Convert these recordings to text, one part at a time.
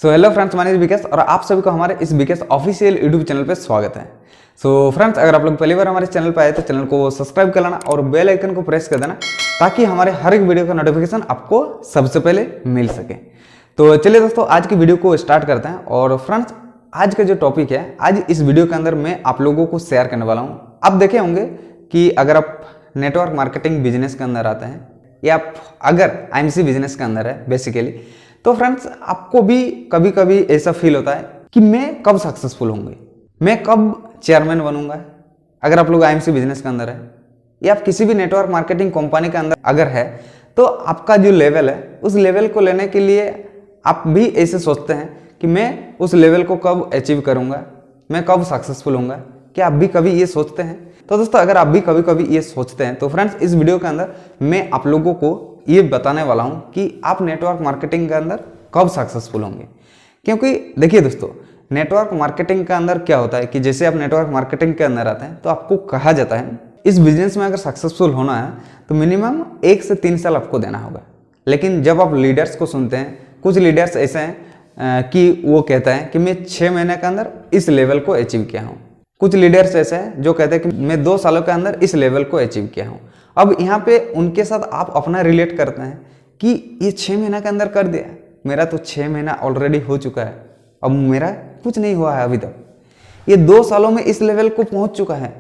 So hello friends, my name is Vikesh और आप सभी को हमारे इस विकेश ऑफिशियल यूट्यूब चैनल पे स्वागत है। सो फ्रेंड्स, अगर आप लोग पहली बार हमारे चैनल पर आए तो चैनल को सब्सक्राइब कर लेना और बेल आइकन को प्रेस कर देना ताकि हमारे हर एक वीडियो का नोटिफिकेशन आपको सबसे पहले मिल सके। तो चलिए दोस्तों, आज की वीडियो को स्टार्ट करते हैं। और फ्रेंड्स, आज का जो टॉपिक है, आज इस वीडियो के अंदर मैं आप लोगों को शेयर करने वाला हूँ। आप देखे होंगे कि अगर आप नेटवर्क मार्केटिंग बिजनेस के अंदर आते हैं या आप अगर IMC बिजनेस के अंदर है बेसिकली, तो फ्रेंड्स आपको भी कभी कभी ऐसा फील होता है कि मैं कब सक्सेसफुल होंगे, मैं कब चेयरमैन बनूंगा। अगर आप लोग IMC बिजनेस के अंदर है या आप किसी भी नेटवर्क मार्केटिंग कंपनी के अंदर अगर है, तो आपका जो लेवल है उस लेवल को लेने के लिए आप भी ऐसे सोचते हैं कि मैं उस लेवल को कब अचीव करूंगा, मैं कब सक्सेसफुल होऊंगा। क्या आप भी कभी ये सोचते हैं? तो दोस्तों, अगर आप भी कभी कभी ये सोचते हैं तो फ्रेंड्स इस वीडियो के अंदर मैं आप लोगों को ये बताने वाला हूं कि आप नेटवर्क मार्केटिंग के अंदर कब सक्सेसफुल होंगे। क्योंकि देखिए दोस्तों, नेटवर्क मार्केटिंग के अंदर क्या होता है कि जैसे आप नेटवर्क मार्केटिंग के अंदर आते हैं तो आपको कहा जाता है इस बिजनेस में अगर सक्सेसफुल होना है तो मिनिमम 1 से 3 साल आपको देना होगा। लेकिन जब आप लीडर्स को सुनते हैं, कुछ लीडर्स ऐसे हैं कि वो कहता है कि मैं 6 महीने के अंदर इस लेवल को अचीव किया हूँ। कुछ लीडर्स ऐसे हैं जो कहते हैं कि मैं 2 सालों के अंदर इस लेवल को अचीव किया हूँ। अब यहाँ पे उनके साथ आप अपना रिलेट करते हैं कि ये 6 महीना के अंदर कर दिया, मेरा तो 6 महीना ऑलरेडी हो चुका है, अब मेरा कुछ नहीं हुआ है अभी तक। ये 2 सालों में इस लेवल को पहुंच चुका है,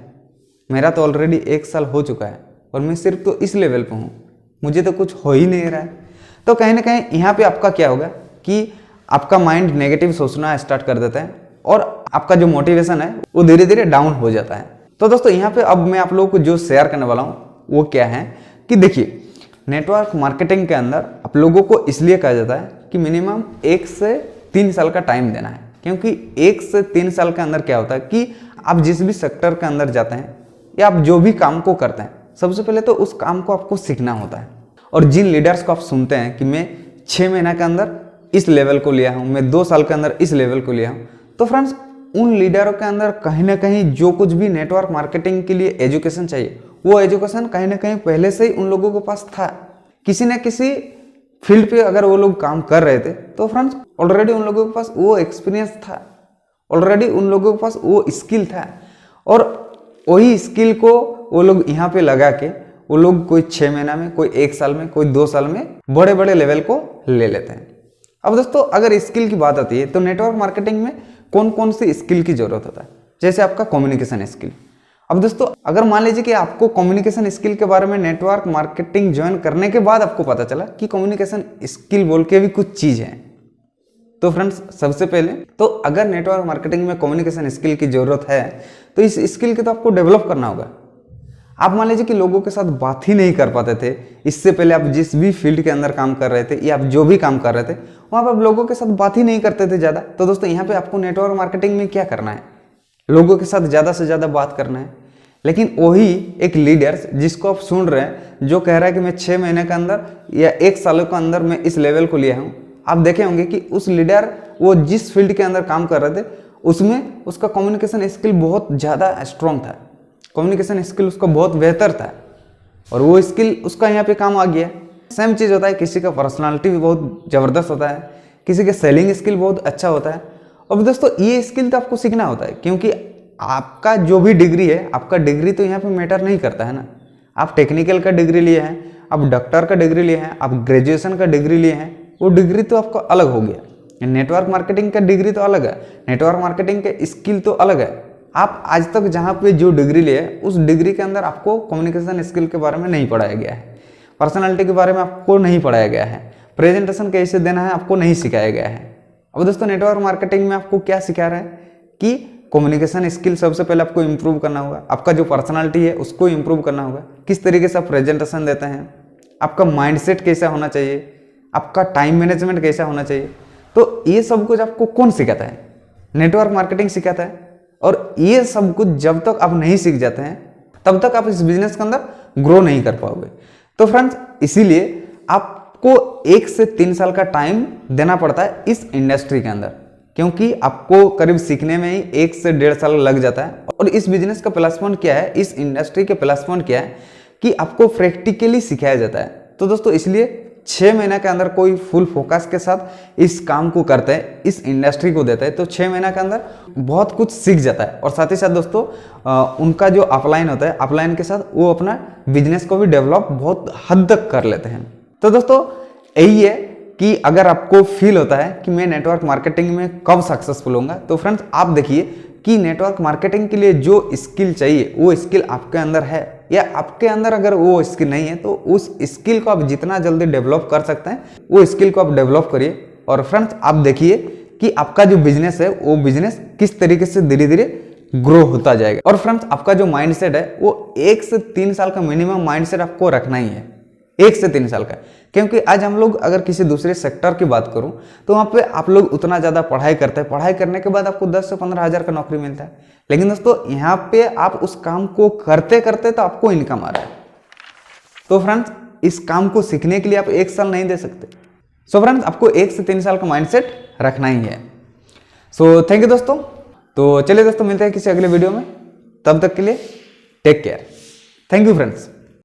मेरा तो ऑलरेडी 1 साल हो चुका है और मैं सिर्फ तो इस लेवल पे हूँ, मुझे तो कुछ हो ही नहीं रहा है। तो कहीं ना कहीं यहाँ पे आपका क्या होगा कि आपका माइंड नेगेटिव सोचना स्टार्ट कर देता है और आपका जो मोटिवेशन है वो धीरे धीरे डाउन हो जाता है। तो दोस्तों, यहाँ पे अब मैं आप लोगों को जो शेयर करने वाला हूँ वो क्या है कि देखिए, नेटवर्क मार्केटिंग के अंदर आप लोगों को इसलिए कहा जाता है कि मिनिमम 1 से 3 साल का टाइम देना है। क्योंकि 1 से 3 साल के अंदर क्या होता है कि आप जिस भी सेक्टर के अंदर जाते हैं या आप जो भी काम को करते हैं, सबसे पहले तो उस काम को आपको सीखना होता है। और जिन लीडर्स को आप सुनते हैं कि मैं 6 महीना के अंदर इस लेवल को लिया हूँ, मैं 2 साल के अंदर इस लेवल को लिया हूँ, तो फ्रेंड्स उन लीडरों के अंदर कहीं ना कहीं जो कुछ भी नेटवर्क मार्केटिंग के लिए एजुकेशन चाहिए, वो एजुकेशन कहीं ना कहीं पहले से ही उन लोगों के पास था। किसी न किसी फील्ड पे अगर वो लोग काम कर रहे थे तो फ्रेंड्स ऑलरेडी उन लोगों के पास वो एक्सपीरियंस था, ऑलरेडी उन लोगों के पास वो स्किल था। और वही स्किल को वो लोग यहाँ पे लगा के वो लोग कोई 6 महीना में, कोई 1 साल में, कोई 2 साल में बड़े बड़े लेवल को ले लेते हैं। अब दोस्तों, अगर स्किल की बात आती है तो नेटवर्क मार्केटिंग में कौन कौन सी स्किल की जरूरत होता है? जैसे आपका कम्युनिकेशन स्किल। अब दोस्तों, अगर मान लीजिए कि आपको कम्युनिकेशन स्किल के बारे में नेटवर्क मार्केटिंग ज्वाइन करने के बाद आपको पता चला कि कम्युनिकेशन स्किल बोल के भी कुछ चीज है, तो फ्रेंड्स सबसे पहले तो अगर नेटवर्क मार्केटिंग में कम्युनिकेशन स्किल की जरूरत है तो इस स्किल के तो आपको डेवलप करना होगा। आप मान लीजिए कि लोगों के साथ बात ही नहीं कर पाते थे, इससे पहले आप जिस भी फील्ड के अंदर काम कर रहे थे या आप जो भी काम कर रहे थे वहां पर आप लोगों के साथ बात ही नहीं करते थे ज़्यादा। तो दोस्तों, यहाँ पे आपको नेटवर्क मार्केटिंग में क्या करना है? लोगों के साथ ज़्यादा से ज़्यादा बात करना है। लेकिन वही एक लीडर्स जिसको आप सुन रहे हैं जो कह रहा है कि मैं 6 महीने के अंदर या 1 साल के अंदर मैं इस लेवल को लिया हूँ, आप देखे होंगे कि उस लीडर वो जिस फील्ड के अंदर काम कर रहे थे उसमें उसका कम्युनिकेशन स्किल बहुत ज़्यादा स्ट्रॉन्ग था, कम्युनिकेशन स्किल उसका बहुत बेहतर था और वो स्किल उसका यहाँ पे काम आ गया। सेम चीज़ होता है, किसी का पर्सनालिटी भी बहुत ज़बरदस्त होता है, किसी का सेलिंग स्किल बहुत अच्छा होता है। और दोस्तों, ये स्किल तो आपको सीखना होता है क्योंकि आपका जो भी डिग्री है, आपका डिग्री तो यहाँ पे मैटर नहीं करता है ना। आप टेक्निकल का डिग्री लिए हैं, आप डॉक्टर का डिग्री लिए हैं, आप ग्रेजुएशन का डिग्री लिए हैं, वो डिग्री तो आपका अलग हो गया। नेटवर्क मार्केटिंग का डिग्री तो अलग है, नेटवर्क मार्केटिंग के स्किल तो अलग है। आप आज तक जहाँ पे जो डिग्री लिए उस डिग्री के अंदर आपको कम्युनिकेशन स्किल के बारे में नहीं पढ़ाया गया है, पर्सनालिटी के बारे में आपको नहीं पढ़ाया गया है, प्रेजेंटेशन कैसे देना है आपको नहीं सिखाया गया है। अब दोस्तों, नेटवर्क मार्केटिंग में आपको क्या सिखा रहा है कि कम्युनिकेशन स्किल सबसे पहले आपको इंप्रूव करना होगा, आपका जो पर्सनालिटी है उसको इंप्रूव करना होगा, किस तरीके से आप प्रेजेंटेशन देते हैं, आपका माइंडसेट कैसा होना चाहिए, आपका टाइम मैनेजमेंट कैसा होना चाहिए। तो ये सब कुछ आपको कौन सिखाता है? नेटवर्क मार्केटिंग सिखाता है। और ये सब कुछ जब तक आप नहीं सीख जाते हैं तब तक आप इस बिजनेस के अंदर ग्रो नहीं कर पाओगे। तो फ्रेंड्स, इसीलिए आपको 1 से 3 साल का टाइम देना पड़ता है इस इंडस्ट्री के अंदर, क्योंकि आपको करीब सीखने में ही 1 से 1.5 साल लग जाता है। और इस बिजनेस का प्लस पॉइंट क्या है, इस इंडस्ट्री के प्लस पॉइंट क्या है कि आपको प्रैक्टिकली सिखाया जाता है। तो दोस्तों, इसलिए 6 महीने के अंदर कोई फुल फोकस के साथ इस काम को करते हैं, इस इंडस्ट्री को देते हैं, तो 6 महीने के अंदर बहुत कुछ सीख जाता है। और साथ ही साथ दोस्तों उनका जो अपलाइन होता है, अपलाइन के साथ वो अपना बिजनेस को भी डेवलप बहुत हद तक कर लेते हैं। तो दोस्तों यही है कि अगर आपको फील होता है कि मैं नेटवर्क मार्केटिंग में कब सक्सेसफुल होऊंगा, तो फ्रेंड्स आप देखिए कि नेटवर्क मार्केटिंग के लिए जो स्किल चाहिए वो स्किल आपके अंदर है, या आपके अंदर अगर वो स्किल नहीं है तो उस स्किल को आप जितना जल्दी डेवलप कर सकते हैं वो स्किल को आप डेवलप करिए। और फ्रेंड्स आप देखिए कि आपका जो बिजनेस है वो बिजनेस किस तरीके से धीरे धीरे ग्रो होता जाएगा। और फ्रेंड्स आपका जो माइंडसेट है वो 1 से 3 साल का मिनिमम माइंडसेट आपको रखना ही है, 1 से 3 साल का। क्योंकि आज हम लोग अगर किसी दूसरे सेक्टर की बात करूं तो वहां पे आप लोग उतना ज़्यादा पढ़ाई करते हैं, पढ़ाई करने के बाद आपको 10 से 15 हज़ार का नौकरी मिलता है, लेकिन दोस्तों यहाँ पे आप उस काम को करते करते तो आपको इनकम आ रहा है। तो फ्रेंड्स इस काम को सीखने के लिए आप 1 साल नहीं दे सकते। सो फ्रेंड्स आपको 1 से 3 साल का माइंडसेट रखना ही है। सो थैंक यू दोस्तों। तो चलिए दोस्तों मिलते हैं किसी अगले वीडियो में, तब तक के लिए take care. Thank you friends.